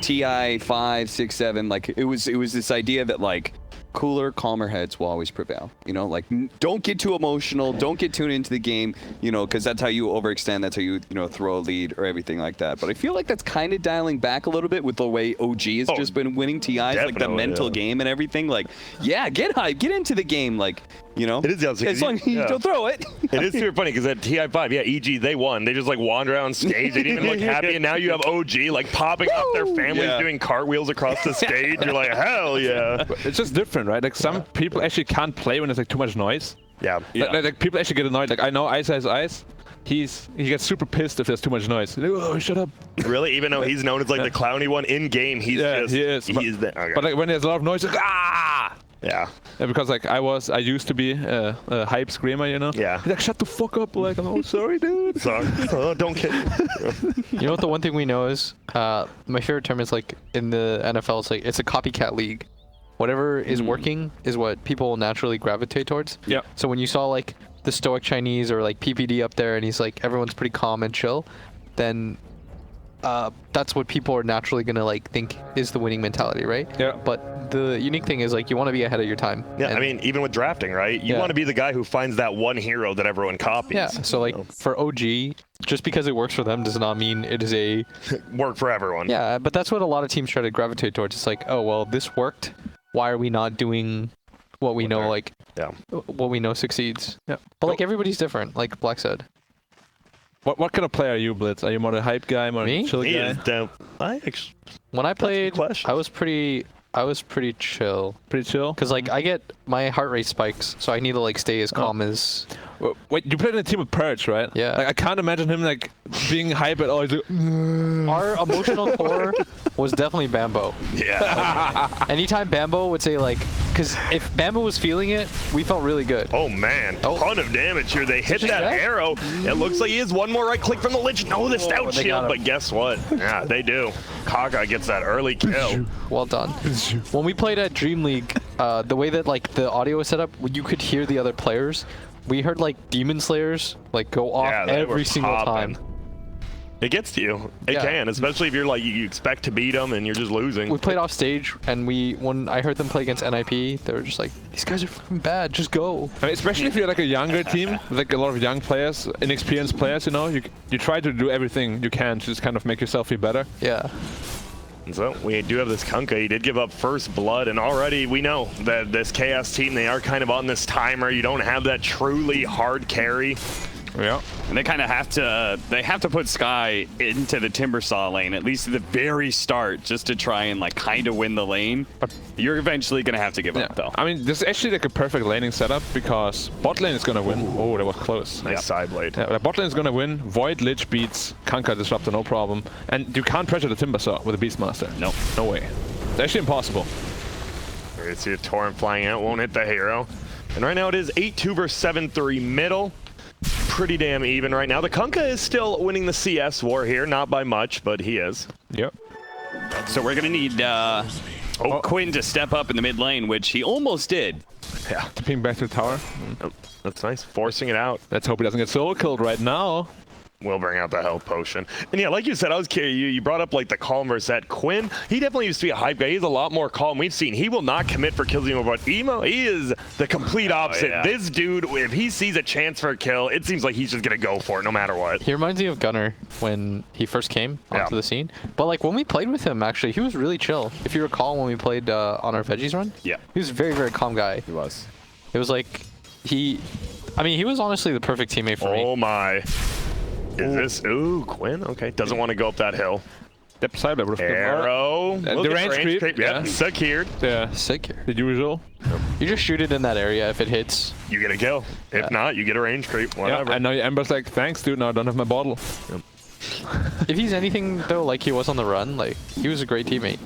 TI 5, 6, 7, like it was this idea that like cooler, calmer heads will always prevail. You know, like don't get too emotional, don't get tuned into the game, you know, because that's how you overextend, that's how you throw a lead or everything like that. But I feel like that's kind of dialing back a little bit with the way OG has just been winning TIs, like the mental game and everything. Like, yeah, get hype, get into the game, like. You know, it is as long as you don't throw it. It is super funny because at TI5, yeah, EG, they won. They just like wander around stage. They didn't even look happy. And now you have OG like popping up their families doing cartwheels across the stage. You're like, hell yeah. It's just different, right? Like some people actually can't play when there's like too much noise. Yeah. Like people actually get annoyed. Like I know Ice Ice Ice. He gets super pissed if there's too much noise. Like, oh, shut up. Really? Even though he's known as like the clowny one in game, he's just he is there. Okay. But like when there's a lot of noise, like, ah. Yeah, because like I used to be a hype screamer, you know. Yeah. He's like, shut the fuck up, like, oh, sorry, dude. Sorry. Oh, don't kid. You know what the one thing we know is, my favorite term is like in the NFL, it's like it's a copycat league. Whatever is working is what people naturally gravitate towards. Yeah. So when you saw like the stoic Chinese or like PPD up there, and he's like everyone's pretty calm and chill, then that's what people are naturally gonna like think is the winning mentality, right? Yeah. But the unique thing is like you want to be ahead of your time. Yeah, I mean, even with drafting, right? You want to be the guy who finds that one hero that everyone copies. Yeah. So like for OG, just because it works for them does not mean it is a work for everyone. Yeah, but that's what a lot of teams try to gravitate towards. It's like, oh well, this worked. Why are we not doing what we know? Like, what we know succeeds. Yeah. But like everybody's different. Like Black said. What kind of player are you, Blitz? Are you more the hype guy, more the chill guy? He is dope. When I played, I was pretty chill. Pretty chill? Because like I get my heart rate spikes, so I need to like stay as calm as. Wait, you played in a team with Purge, right? Yeah. Like I can't imagine him like being hype at all. He's like, our emotional core was definitely Bambo. Yeah. Like, anytime Bambo would say like, because if Bambo was feeling it, we felt really good. Oh man, ton of damage here. They hit that arrow. It looks like he is one more right click from the Lich. No, the stout shield, but guess what? Yeah, they do. Kaka gets that early kill. Well done. When we played at Dream League, the way that like the audio was set up, you could hear the other players. We heard like Demon Slayers like go off every single time. It gets to you. It can, especially if you're like you expect to beat them and you're just losing. We played off stage, and when I heard them play against NIP, they were just like, "These guys are fucking bad. Just go." I mean, especially if you're like a younger team, with like a lot of young players, inexperienced players. You know, you try to do everything you can to just kind of make yourself feel better. Yeah. And so we do have this Kunkka. He did give up first blood, and already we know that this Chaos team, they are kind of on this timer. You don't have that truly hard carry. Yeah, and they kind of have to put Sky into the Timbersaw lane, at least at the very start, just to try and like kind of win the lane. But you're eventually going to have to give up, though. I mean, this is actually like a perfect laning setup because bot lane is going to win. Oh, that was close. Nice side blade. Yeah, the bot lane is going to win. Void Lich beats Kunkka Disruptor, no problem. And you can't pressure the Timbersaw with a Beastmaster. No. No way. It's actually impossible. You see a Torrent flying out, won't hit the hero. And right now it is 8-2 versus 7-3 middle. Pretty damn even right now. The Kunkka is still winning the CS war here, not by much, but he is. Yep. So we're going to need Quinn to step up in the mid lane, which he almost did. Yeah. To ping back to the tower. Oh, that's nice. Forcing it out. Let's hope he doesn't get solo killed right now. We'll bring out the health potion. And yeah, like you said, I was curious. You brought up like the calm versus that. Quinn, he definitely used to be a hype guy. He's a lot more calm. We've seen he will not commit for kills anymore, but Emo, he is the complete opposite. Yeah. This dude, if he sees a chance for a kill, it seems like he's just gonna go for it no matter what. He reminds me of Gunnar when he first came onto the scene. But like when we played with him, actually, he was really chill. If you recall when we played on our Veggies run, he was a very, very calm guy. He was. It was like he was honestly the perfect teammate for me. Oh my. Is this? Ooh, Quinn. Okay, doesn't want to go up that hill. Yep, side arrow. The range creep. Yeah, secured. Yeah, secured. The usual. You just shoot it in that area. If it hits, you get a kill. If not, you get a range creep. Whatever. Yeah, and now Ember's like, thanks, dude. Now I don't have my bottle. Yep. If he's anything though, like he was on the run, like he was a great teammate.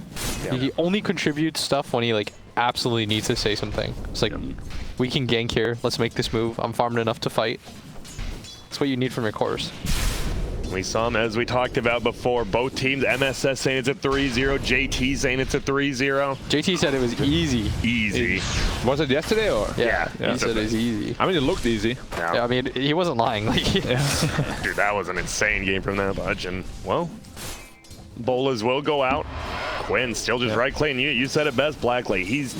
Yeah. He only contributes stuff when he like absolutely needs to say something. It's like, we can gank here. Let's make this move. I'm farmed enough to fight. That's what you need from your cores. We saw him, as we talked about before, both teams, MSS saying it's a 3-0, JT saying it's a 3-0. JT said it was easy. Easy. Was it yesterday or? Yeah. He said it was easy. I mean, it looked easy. Yeah, I mean, he wasn't lying. Like, Dude, that was an insane game from that bunch. And, well, Bolas will go out. Quinn still just right clicking. You said it best, Blackley. He's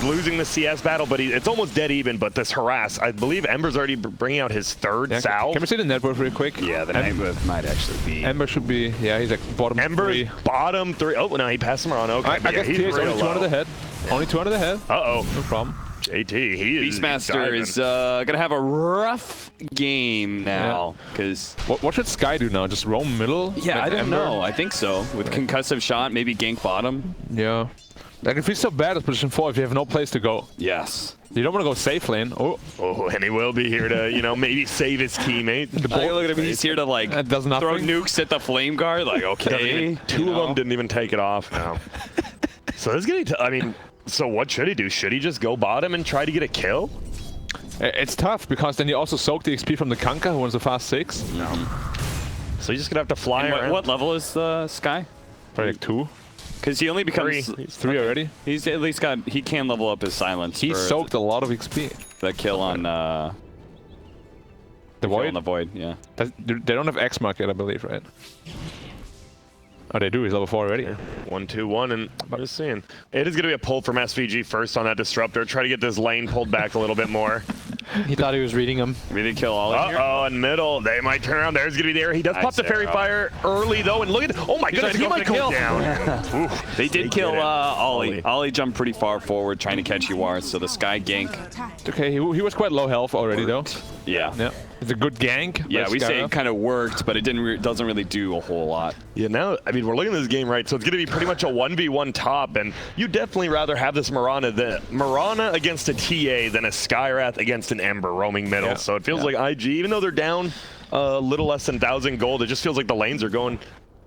losing the CS battle, but it's almost dead even. But this harass, I believe Ember's already bringing out his third salve. Can we see the net worth real quick? Yeah, the net worth might actually be. Ember should be, yeah, he's like bottom Ember's 3. bottom 3. Oh, no, he passed him around. Okay, I guess he's he's only real 2 under low. the head. Only 2 under the head. Uh-oh. No problem. JT, he is Beastmaster diving. is gonna have a rough game now because What should Sky do now? Just roam middle? yeah, with I don't Ember? know. I think so. With concussive shot, maybe gank bottom. Yeah. Like if he's so bad at position 4, if you have no place to go, Yes. you don't want to go safe lane. Oh, Oh, and he will be here to, you know, maybe save his teammate. Look at him. He's here to like that does nothing. throw nukes at the flame guard. Like okay, Two of them didn't even take it off now. So this is getting I mean, so what should he do? Should he just go bottom and try to get a kill? It's tough because then you also soak the XP from the Kanka who wants a fast 6. No. So he's just gonna have to fly around. what level is Sky? Probably like 2. Because he only becomes 3 already. He's at least got he can level up his silence. He for soaked a lot of XP. the kill on The kill Void? on the void. Yeah. They don't have X mark yet, I believe, right? Oh, they do. He's level 4 already. 1-2-1, and I'm just seeing. It is going to be a pull from SVG first on that Disruptor. Try to get this lane pulled back a little bit more. He thought he was reading him. Maybe they kill all in here. Uh-oh, in middle. They might turn around. There's going to be the arrow. He does pop the Fairy Fire early, though, and look at oh my goodness, he might go down. Oof. They did kill get it. Ollie. Ollie jumped pretty far forward trying to catch UR, so the Sky gank. Okay, he was quite low health already, though. Yeah. Yeah. It's a good gank. Yeah, by we say Skyra. it kind of worked, but it doesn't really do a whole lot. Yeah, now, I mean, we're looking at this game, right? So it's going to be pretty much a 1v1 top, and you definitely rather have this Mirana against a TA than a Skywrath against an Ember roaming middle. Yeah. So it feels like IG, even though they're down a little less than 1,000 gold, it just feels like the lanes are going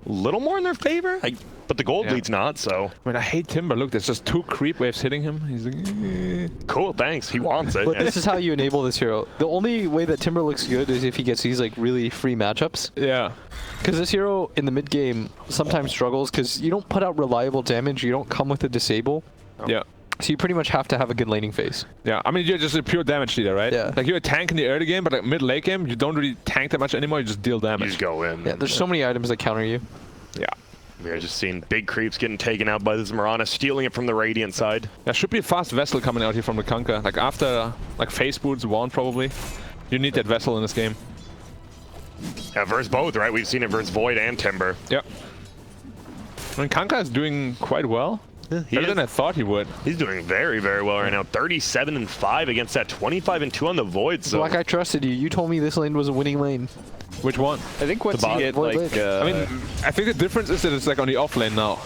a little more in their favor. But the gold lead's not, so. I mean, I hate Timber. Look, there's just 2 creep waves hitting him. He's like, Cool, thanks. He wants it. But this is how you enable this hero. The only way that Timber looks good is if he gets these like really free matchups. yeah. Because this hero in the mid game sometimes struggles because you don't put out reliable damage. You don't come with a disable. Yeah. So you pretty much have to have a good laning phase. Yeah, I mean, you're just a pure damage leader, right? Yeah. Like, you're a tank in the early game, but like mid-late game, you don't really tank that much anymore. You just deal You damage. just go in. Yeah, there's so many items that counter you. Yeah. We're just seeing big creeps getting taken out by this Mirana, stealing it from the Radiant side. There should be a fast vessel coming out here from the Kanka. Like, after, like, face boots 1, probably. You need that vessel in this game. Yeah, versus both, right? We've seen it versus Void and Timber. Yep. I mean, Kanka is doing quite well. Better than I thought he would. He's doing very, very well right now. 37-5 against that 25-2 on the Void. So Black, I trusted you. You told me this lane was a winning lane. Which one? I think once bottom. you get Void like, lane. I mean, I think the difference is that it's like on the off lane now.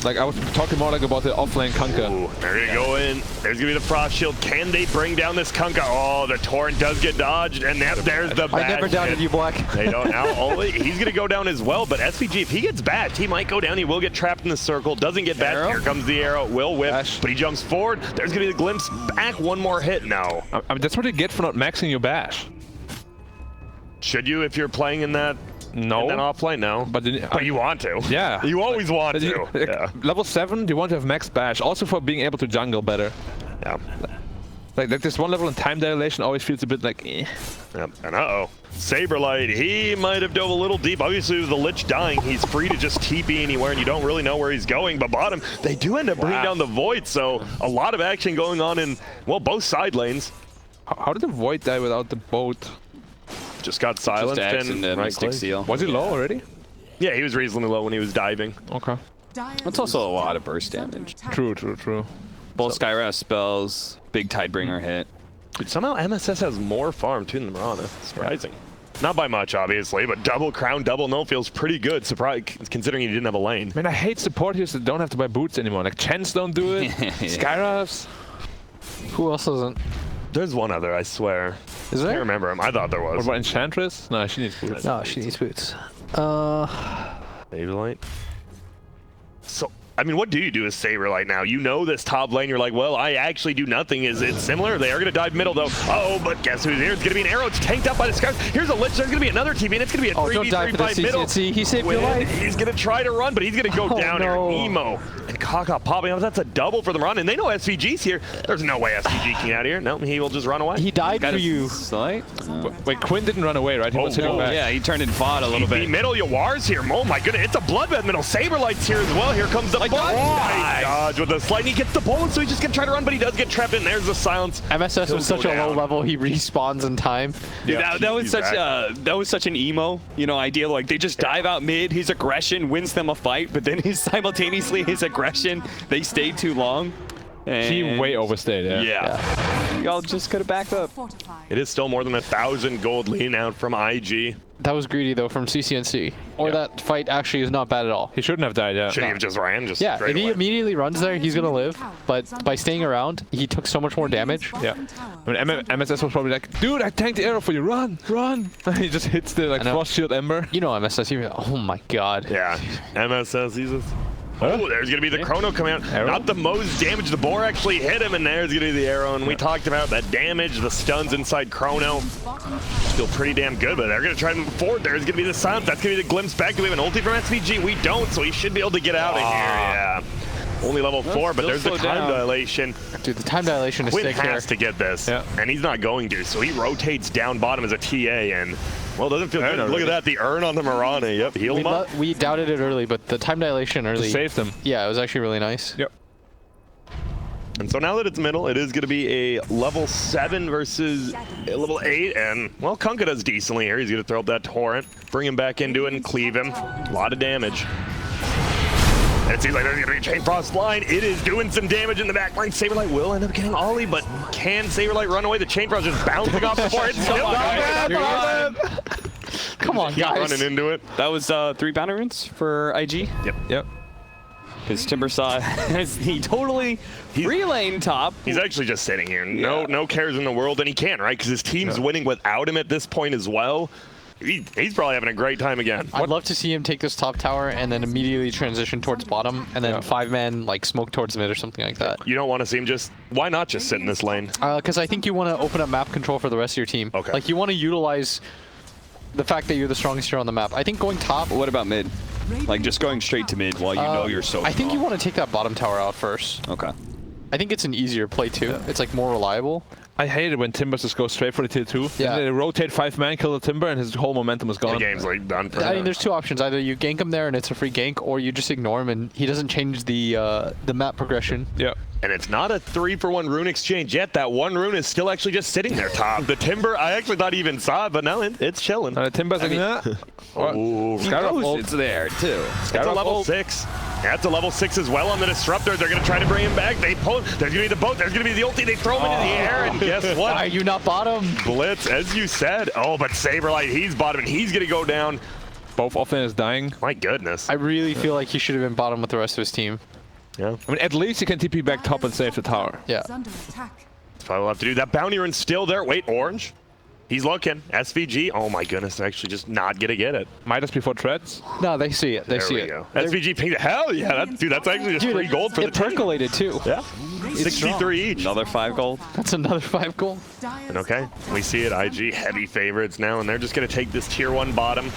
Like, I was talking more like about the off lane Kanka. ooh, they're going to go in. There's going to be the Frost Shield. Can they bring down this Kunkka? Oh, the Torrent does get dodged, and there's the I never bad doubted shit. you, Black. They don't now. He's going to go down as well, but SVG, if he gets bashed, he might go down. He will get trapped in the circle. Doesn't get bashed. Arrow? Here comes the arrow. Will whip, Bash. but he jumps forward. There's going to be the glimpse back. One more hit. No. I mean, that's what you get for not maxing your bash. Should you if you're playing in that? No. In that offlane? No. But then- but you want to. Yeah. You always want But to. you- like, Yeah. Level 7, you want to have max bash. Also for being able to jungle better. Yeah. Like this one level in time dilation always feels a bit like eh. Yep. And Saberlight, he might have dove a little deep. Obviously, with the Lich dying, he's free to just TP anywhere, and you don't really know where he's going. But bottom, they do end up bringing down the Void, so a lot of action going on in, well, both side lanes. How did the Void die without the boat? Just got silenced just X and and right Mystic click. Seal. Was he low already? Yeah, he was reasonably low when he was diving. Okay. That's also a lot of burst damage. True, true, true. Both Skywrath spells, big Tidebringer hit. Dude, somehow MSS has more farm too than Mirana. Surprising. Not by much, obviously, but double crown, double no feels pretty good. Surprise, considering he didn't have a lane. Man, I hate support heroes that don't have to buy boots anymore. Like Chens don't do it. Skyraths. Who else doesn't? There's one other, I swear. Is I can't there? remember him. I thought there What was. about Enchantress? No, she needs boots. No, she needs boots. Saberlight. So I mean, what do you do as Saberlight now? You know this top lane. You're like, well, I actually do nothing. Is it similar? They are going to dive middle, though. Oh, but guess who's here? It's going to be an arrow. It's tanked up by the Scouts. Here's a Lich. There's going to be another team, and it's going to be a 3v3 by middle. He saved your life. He's going to try to run, but he's going to go down here. Emo and Kaka popping up. That's a double for them run, and they know SVG's here. There's no way SVG can get out of here. No, he will just run away. He died for you. Wait, Quinn didn't run away, right? He was sitting back. Yeah, he turned and fought a little bit. Middle, Yawar's here. Oh my goodness, it's a bloodbath middle. Saberlight's here as well. Here comes the dodge with the slide. He gets the bullet, so he's just gonna try to run, but he does get trapped in. There's the silence. MSS was such a low level. He respawns in time. Dude, that was such an emo, idea. Like they just dive out mid. His aggression wins them a fight, but then simultaneously his aggression, they stayed too long. He way overstayed. Yeah. Y'all just could have backed up. It is still more than 1,000 gold lean out from IG. That was greedy though from CCNC. Or that fight actually is not bad at all. He shouldn't have died, yeah. Should he have just ran if he immediately runs there, he's gonna live. But by staying around, he took so much more damage. Yeah. I mean, MSS was probably like, dude, I tanked the arrow for you, run. He just hits the frost shield ember. MSS, oh my god. Yeah, MSS, he's just... Oh, there's going to be the Chrono coming out. Arrow? Not the most damage. The boar actually hit him, and there's going to be the arrow. And we talked about that damage, the stuns inside Chrono. Still pretty damn good, but they're going to try to move forward. There's going to be the silence. That's going to be the glimpse back. Do we have an ulti from SVG? We don't, so he should be able to get out of here. Yeah. Only level 4, but there's the time dilation. Dude, the time dilation is Quinn sick here. has to get this, and he's not going to, so he rotates down bottom as a TA, and, well, doesn't feel good. Look at that, the urn on the Mirana. Yep, heal him up. We doubted it early, but the time dilation early saved them. Yeah, it was actually really nice. Yep. And so now that it's middle, it is going to be a level 7 versus a level 8, and, well, Kunkka does decently here. He's going to throw up that torrent, bring him back into it, and cleave him. A lot of damage. And it seems like there's going to be a Chain Frost line. It is doing some damage in the back line. Saberlight will end up getting Ollie, but can Saberlight run away? The Chain Frost just bouncing off the board. It's still Come on, guys. Running into it. That was 3 banner runes for IG. Yep. Because Timber saw he totally relane top. He's actually just sitting here. No cares in the world, and he can, right? Because his team's winning without him at this point as well. He's probably having a great time again. I'd love to see him take this top tower and then immediately transition towards bottom and then 5-man smoke towards mid or something like that. You don't want to see him why not just sit in this lane? Because I think you want to open up map control for the rest of your team. Okay. Like you want to utilize the fact that you're the strongest here on the map. I think going top. What about mid? Like just going straight to mid while you know you're so strong. I think you want to take that bottom tower out first. Okay. I think it's an easier play too. Yeah. It's like more reliable. I hate it when Timbers just go straight for the tier 2. Yeah. And they rotate 5-man, kill the Timber, and his whole momentum is gone. The game's like done for him. I mean, there's 2 options. Either you gank him there and it's a free gank, or you just ignore him and he doesn't change the map progression. Yeah. And it's not a 3-for-1 rune exchange yet. That 1 rune is still actually just sitting there top. The Timber, I actually thought he even saw it, but no, it's chilling. The Timber's like, nah. It's there too. It's a level 6. That's a level 6 as well on the Disruptor. They're going to try to bring him back. They pull. There's going to be the boat. There's going to be the ulti. They throw him into the air, and guess what? Why are you not bottom? Blitz, as you said. Oh, but Saberlight, he's bottom, and he's going to go down. Both offlane is dying. My goodness. I really feel like he should have been bottom with the rest of his team. Yeah. I mean, at least he can TP back top and save the tower. Yeah. That's probably what we'll have to do. That bounty run's still there. Wait, orange. He's looking. SVG. Oh my goodness, they're actually just not gonna get it. Might just before treads. No, they see it. They there see we it. Go. SVG pinged. Hell yeah, that's actually just 3 gold for the team. It percolated too. Yeah. 63 each. Another 5 gold. That's another 5 gold. And okay, we see it. IG heavy favorites now, and they're just gonna take this tier 1 bottom.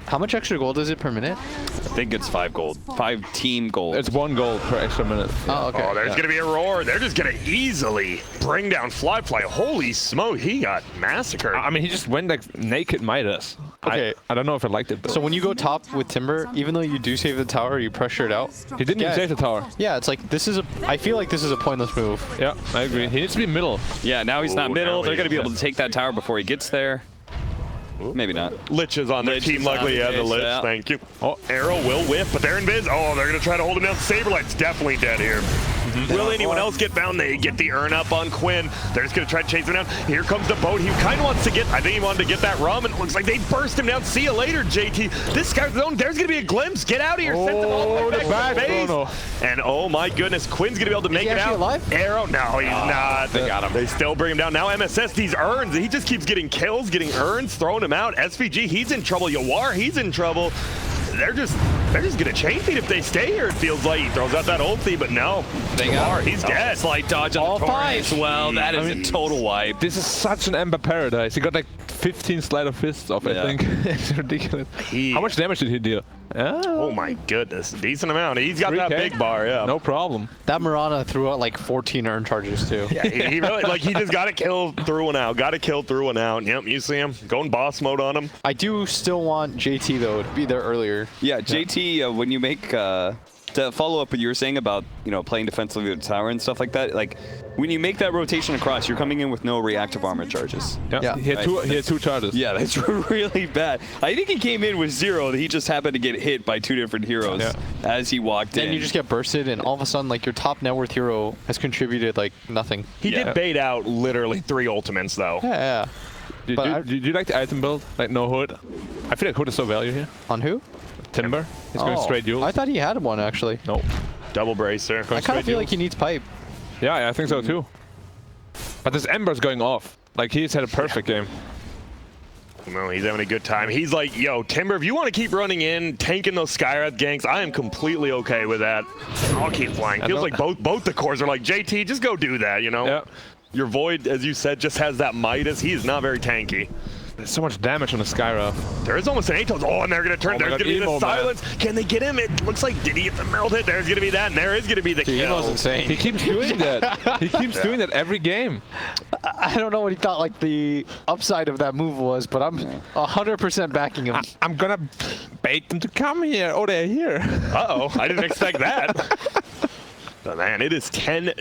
How much extra gold is it per minute? I think it's 5 gold. 5 team gold. It's 1 gold per extra minute. Oh, okay. Oh, there's going to be a roar. They're just going to easily bring down Fly. Holy smoke, he got massacred. I mean, he just went like naked Midas. Okay. I don't know if I liked it, though. So when you go top with Timber, even though you do save the tower, you pressure it out. He didn't even save the tower. Yeah, it's like, I feel like this is a pointless move. Yeah, I agree. He needs to be middle. Yeah, now he's not middle. They're going to be able to take that tower before he gets there. Maybe not. Lich is on their team. Luckily, yeah, the Lich. Yeah. Thank you. Oh, arrow will whiff, but they're in biz. Oh, they're going to try to hold him down. Saberlight's definitely dead here. Will anyone else get found? They get the urn up on Quinn. They're just going to try to chase him down. Here comes the boat. He kind of wants to get, I think he wanted to get that rum, and it looks like they burst him down. See you later, JT. This guy's zone, there's going to be a glimpse. Get out of here. Send them all the way back to the base. No. And oh my goodness, Quinn's going to be able to make it out. Alive? Arrow, no, he's not. They got him. They still bring him down. Now MSS, these urns, he just keeps getting kills, getting urns, throwing him out. SVG, he's in trouble. Yawar, he's in trouble. they're just gonna chain feed if they stay here. It feels like he throws out that ulti, but no. He's dead. Slight dodge on All the Torrent five. as well. That is a total wipe. This is such an Ember paradise. He got like 15 sleight of fists off, Yeah. I think. It's ridiculous. How much damage did he deal? Oh my goodness, decent amount. He's got that 3K? big bar, yeah. No problem. That Mirana threw out like 14 earn charges too. Yeah, he really, like, he just got to kill through and out. Got to kill through and out. Yep, you see him going boss mode on him. I do still want JT though to be there earlier. Yeah, JT, when you make to follow up what you were saying about playing defensively with the tower and stuff like that, like when you make that rotation across, you're coming in with no reactive armor charges. Yeah. He had two charges. Yeah, that's really bad. I think he came in with 0. He just happened to get hit by 2 different heroes as he walked in. Then you just get bursted, and all of a sudden, like your top net worth hero has contributed like nothing. He did bait out literally 3 ultimates though. Yeah. Do you like the item build? Like no hood? I feel like hood is so value here. On who? Timber. He's going straight duels. I thought he had one actually. Nope. Double bracer. I kind of feel like he needs pipe. Yeah, I think so too. But this Ember's going off. Like he's had a perfect game. No, he's having a good time. He's like, yo, Timber, if you want to keep running in, tanking those Skywrath ganks, I am completely okay with that. I'll keep flying. Feels like both the cores are like, JT, just go do that, you know? Yeah. Your Void, as you said, just has that Midas. He is not very tanky. There's so much damage on the Skywrath. There is almost an Atos. Oh, and they're going to turn. Oh my There's God, going to be the Emo, silence. man. Can they get him? It looks like, did he get the meld hit? There's going to be that, and there is going to be the Dude, kill. Emo's insane. He keeps doing that. He keeps doing that every game. I don't know what he thought like the upside of that move was, but I'm 100% backing him. I'm gonna bait them to come here. Oh, they're here. Uh-oh, I didn't expect that. But man, it is 10-13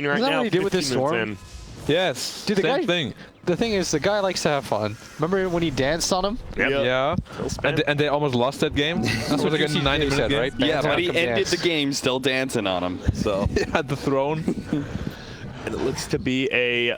right Isn't that now. what he did with this 15 minutes storm? in. Yes. Dude, the same guy, thing. The thing is, the guy likes to have fun. Remember when he danced on him? Yep. Yeah. Little spin. And they almost lost that game. That's what like a 90 said, game. right? Yeah, Dance but on he him, ended dance. the game still dancing on him. So At the throne. And it looks to be a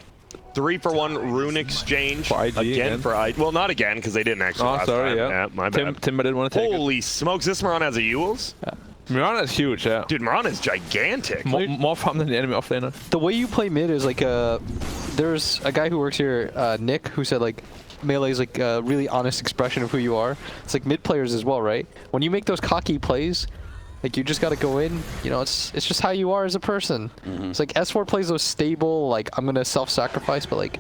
3-for-1 rune exchange For ID again? for ID. Well, not again because they didn't actually. Oh, last sorry. time. Yeah. My bad. Timber didn't want to take Holy smokes! This Moran has a Yules. it. Mirana is huge. Yeah. Dude, Moran is gigantic. More farm than the enemy offlaner. The way you play mid is like there's a guy who works here, Nick, who said like melee is like a really honest expression of who you are. It's like mid players as well, right? When you make those cocky plays, like you just got to go in. You know, it's just how you are as a person. It's like S4 plays those stable, like I'm gonna self-sacrifice, but like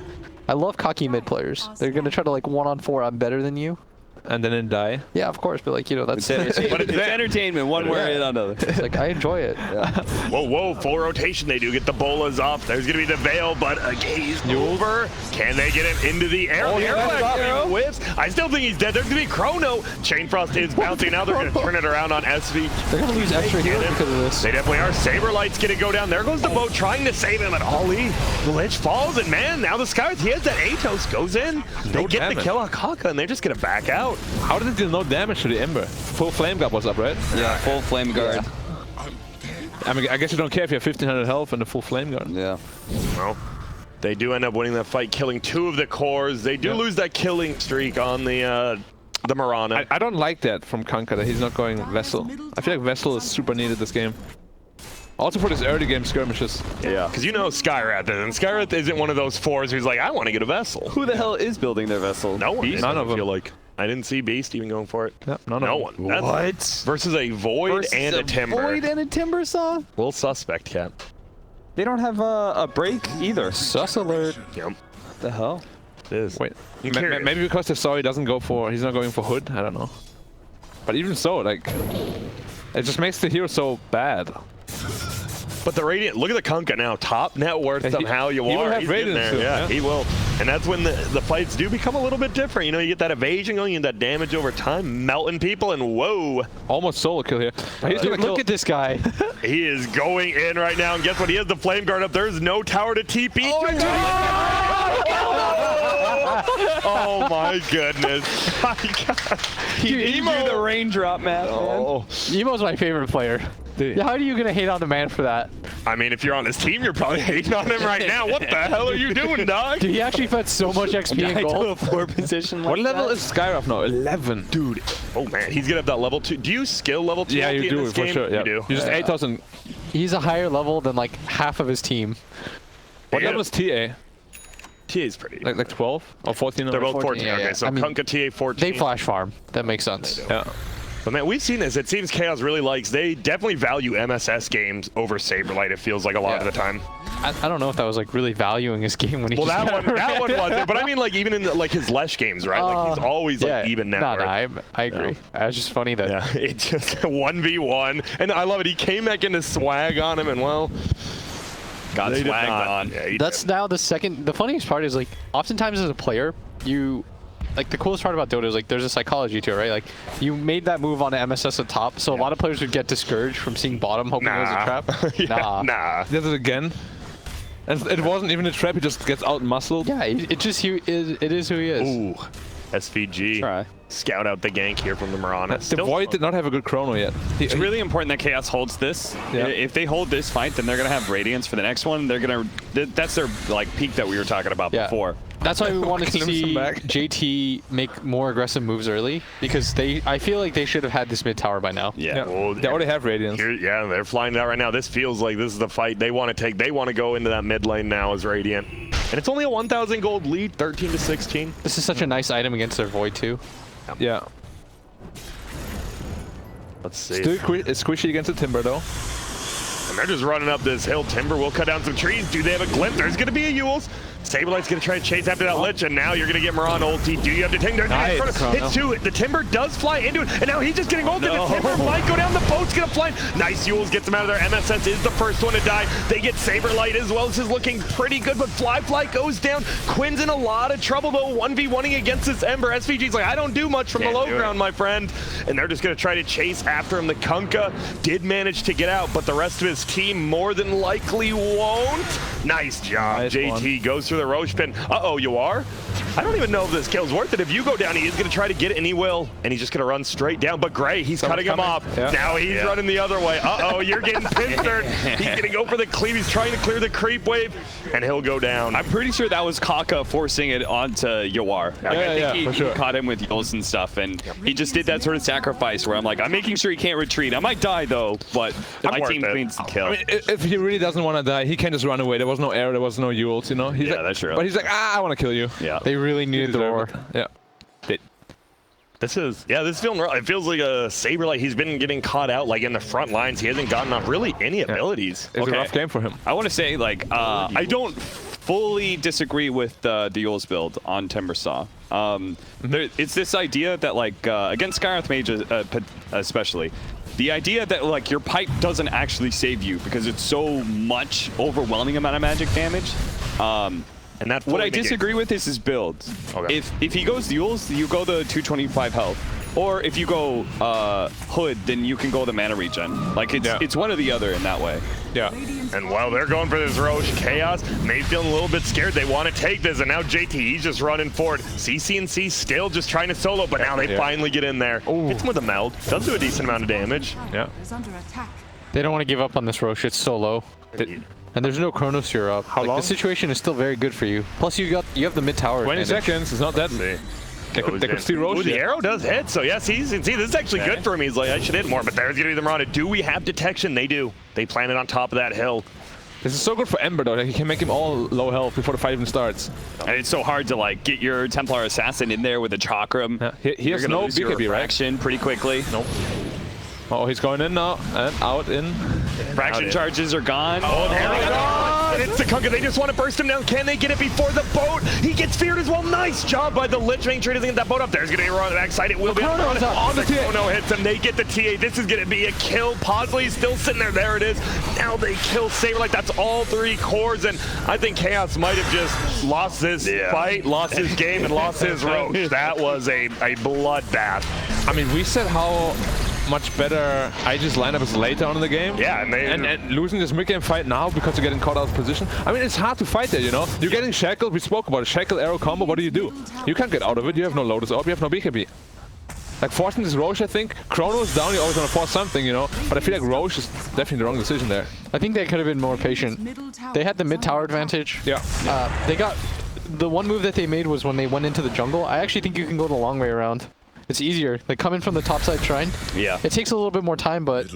I love cocky mid players. They're gonna try to like 1-on-4. I'm better than you. And then die. Yeah, of course, but like that's but it's entertainment one way or another. it's like I enjoy it. Whoa, full rotation. They do get the bolas up. There's going to be the veil, but a gaze over. Can they get him into the air? Oh, yeah, that's up, Arrow whiffs. I still think he's dead. There's going to be Chrono. Chainfrost is bouncing now. They're going to turn it around on SV. They're gonna lose extra Get heroes him. because of this. They definitely are. Saberlight's going to go down. There goes the boat trying to save him, and Ollie, the Lich falls, and man, now the Skywrath, he has that Atos, goes in. They get damage. the kill on Kaka, and they're just going to back out. How did it deal no damage to the Ember? Full flame guard was up, right? Yeah, full flame guard. I mean, I guess you don't care if you have 1500 health and a full flame guard. Yeah. Well, they do end up winning that fight, killing 2 of the cores. They do lose that killing streak on the Mirana. I don't like that from Kanka that he's not going Vessel. I feel like Vessel is super needed this game. Also for this early game skirmishes. Yeah, because you know Skywrath is, and Skywrath isn't one of those 4s who's like, I want to get a Vessel. Who the hell is building their vessel? No one. Beast? None of I feel them. like. I didn't see Beast even going for it. Yep, none No of them. one. That's versus a Void Versus and a Timber. Void and a Timber saw? Little suspect, Cat. They don't have a break either. Sus alert. Yep. What the hell? It is. Wait, I'm curious. maybe because they saw he doesn't go for, he's not going for Hood, I don't know. But even so, like, it just makes the hero so bad. But the Radiant, look at the Kunkka now. Top net worth He- somehow. You he will are. have He's getting Radiant there. soon, Yeah, yeah. he will. And that's when the fights do become a little bit different. You know, you get that evasion going, you get that damage over time, melting people, and whoa. Almost solo kill here. But he's gonna Dude, kill. look at this guy. He is going in right now, and guess what? He has the flame guard up. There's no tower to TP. Oh my goodness. My God. He didn't do the raindrop math, Oh. Emo's my favorite player. Yeah, how are you gonna hate on the man for that? I mean, if you're on his team, you're probably hating on him right now. What the hell are you doing, dog? Dude, he actually fed so much XP in I do a gold. 4 position like What level that? is Skywrath now? 11. Dude, oh man, he's gonna have that level 2. Do you skill level 2? Yeah, ulti you in do this for game? sure. Yeah. You do. You just 8,000. He's a higher level than like half of his team. What Yeah. level is TA? TA is pretty. Like 12 or 14? They're both 14. yeah, Okay, yeah. so I mean, Kunkka TA 14. They flash farm. That makes sense. Yeah. But man, we've seen this. It seems Chaos really likes. They definitely value MSS games over Saberlight. It feels like a lot of the time. I don't know if that was like really valuing his game when he. Well, just that one wasn't. But I mean, like even in like his Lesh games, right? Like he's always like even net worth. I agree. It's just funny that it just 1v1, and I love it. He came back into swag on him, and well, got they did swagged not. on. Yeah, that's now the second. The funniest part is like oftentimes as a player, you. Like the coolest part about Dota is like there's a psychology to it, right? Like you made that move on the MSS at top, so a lot of players would get discouraged from seeing bottom, hoping it was a trap. Nah. He does it again. And it wasn't even a trap, he just gets out muscled. Yeah, it is who he is. Ooh, SVG. Try. Scout out the gank here from the Mirana. The Void did not have a good chrono yet. It's really important that Chaos holds this. Yeah. If they hold this fight, then they're gonna have Radiance for the next one. They're gonna. That's their like peak that we were talking about before. That's why we wanted to Glimpse him see back. JT make more aggressive moves early because I feel like they should have had this mid tower by now. Yeah. Well, They already have Radiance. yeah, they're flying it out right now. This feels like this is the fight they want to take. They want to go into that mid lane now as Radiant. And it's only a 1,000 gold lead, 13 to 16. This is such a nice item against their Void too. Yeah. Let's see. Still it's squishy against the Timber though. And they're just running up this hill. Timber will cut down some trees. Do they have a glimpse? There's going to be a Yules. Saberlight's going to try to chase after that Lich, and now you're going to get Mirana ulti. Do you have to take? There's Nice. hits two. The Timber does fly into it, and now he's just getting ulted. The Timber might go down. The boat's going to fly. Nice Yules gets him out of there. MSS is the first one to die. They get Saberlight as well. This is looking pretty good, but Fly goes down. Quinn's in a lot of trouble, though, 1v1ing against this Ember. SVG's like, I don't do much from the low ground, my friend. And they're just going to try to chase after him. The Kunkka did manage to get out, but the rest of his team more than likely won't. Nice job. Nice JT one. goes through the Roche pin. Uh-oh, you are? I don't even know if this kill's worth it. If you go down, he is going to try to get it, and he will. And he's just going to run straight down. But Gray, he's cutting him off. Yeah. Now he's running the other way. Uh-oh, you're getting pincered. He's going to go for the cleave. He's trying to clear the creep wave, and he'll go down. I'm pretty sure that was Kaka forcing it onto Yawar. Like, I think for sure. he caught him with Yules and stuff, and he just did that sort of sacrifice where I'm like, I'm making sure he can't retreat. I might die though, but my worth team it. cleans the kill. I mean, if he really doesn't want to die, he can just run away. There was no air, there was no Yules, you know? He's like, that's true. But he's like, I want to kill you. Yeah. They really needed the roar. Yeah. This is feeling rough. It feels like a Saberlight. He's been getting caught out like in the front lines. He hasn't gotten off really any abilities. It's a rough game for him. I want to say, like, I don't fully disagree with the Yules build on Timbersaw. It's this idea that, like, against Skywrath Mage especially, the idea that, like, your pipe doesn't actually save you because it's so much overwhelming amount of magic damage. And that What I disagree with is his build. Okay. If he goes Yules, you go the 225 health. Or if you go Hood, then you can go the mana regen. Like, it's one or the other in that way. Yeah. And while they're going for this Roche, Chaos may feel a little bit scared. They want to take this, and now JT, he's just running forward. CC&C still just trying to solo, but now they finally get in there. Hits him with a meld. Does do a decent amount of damage. Yeah. They don't want to give up on this Roche. It's so low. And there's no Chronosphere up. How long? The situation is still very good for you. Plus, you have the mid tower. 20 advantage. seconds, it's not that. They could steal Roche. Ooh, the yet. arrow does hit, so yes, this is actually good for him. He's like, I should hit more, but there's gonna be the Mirana. Do we have detection? They do. They plant it on top of that hill. This is so good for Ember though, like, he can make him all low health before the fight even starts. And it's so hard to, like, get your Templar Assassin in there with a Chakram. Yeah. He has no BKB, right? Fraction pretty quickly. Nope. Oh, he's going in now, and out in. Fraction charges are gone. Oh, there we go! It's the Kunkka. They just want to burst him down. Can they get it before the boat? He gets feared as well. Nice job by the Lich, making sure he doesn't get that boat up. There's going to be a run on the backside. It will be on the TA. No hits him. They get the TA. This is going to be a kill. Posley's still sitting there. There it is. Now they kill Saberlight. That's all 3 cores, and I think Chaos might have just lost this fight, lost his game, and lost his Roche. That was a bloodbath. I mean, we said how much better Aegis lineup is later on in the game. Yeah, and losing this mid-game fight now because you're getting caught out of position. I mean, it's hard to fight there, you know? You're getting shackled. We spoke about it. Shackle arrow combo. What do? You can't get out of it. You have no Lotus Orb. You have no BKB. Like, forcing this Roche, I think. Chrono is down. You always want to force something, you know? But I feel like Roche is definitely the wrong decision there. I think they could have been more patient. They had the mid tower advantage. Yeah. They got the one move that they made was when they went into the jungle. I actually think you can go the long way around. It's easier. Like coming from the top side shrine. Yeah. It takes a little bit more time, but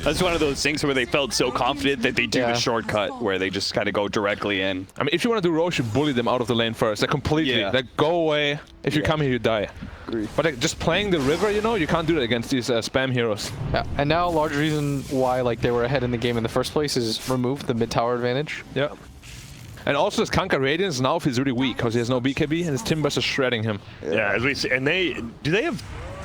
That's one of those things where they felt so confident that they do Yeah. the shortcut where they just kind of go directly in. I mean, if you want to do Roche, you bully them out of the lane first. Like completely. Yeah. Like go away. If you come here, you die. Agreed. But like just playing the river, you know, you can't do that against these spam heroes. yeah. And now a large reason why like they were ahead in the game in the first place is remove the mid tower advantage. Yeah. And also his Kanka Radiance now feels really weak because he has no BKB and his Timbers are shredding him. Yeah, as we see, and do they have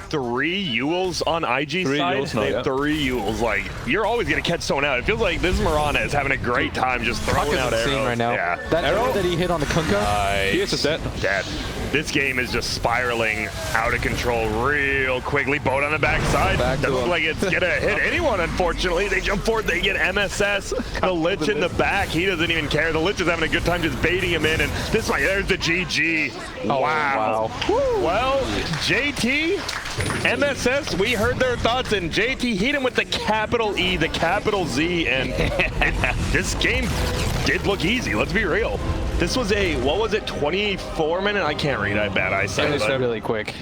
3 Yules on IG Three side? Yules now, They have yeah. 3 Yules. Like, you're always going to catch someone out. It feels like this Mirana is having a great time just throwing Tuck out is arrows. insane right now. Yeah. That arrow that he hit on the Kunkka. He is just dead. Dad, this game is just spiraling out of control real quickly. Boat on the backside. Back to Doesn't look him. like it's going to hit anyone, unfortunately. They jump forward. They get MSS. The Lich in the back. He doesn't even care. The Lich is having a good time just baiting him in. And this way, there's the GG. Oh, wow. Well, JT, MSS, we heard their thoughts, and JT hit him with the capital E, the capital Z, and this game did look easy. Let's be real. This was a, what was it, 24-minute? I can't read. I have bad eyesight. It was but- really quick.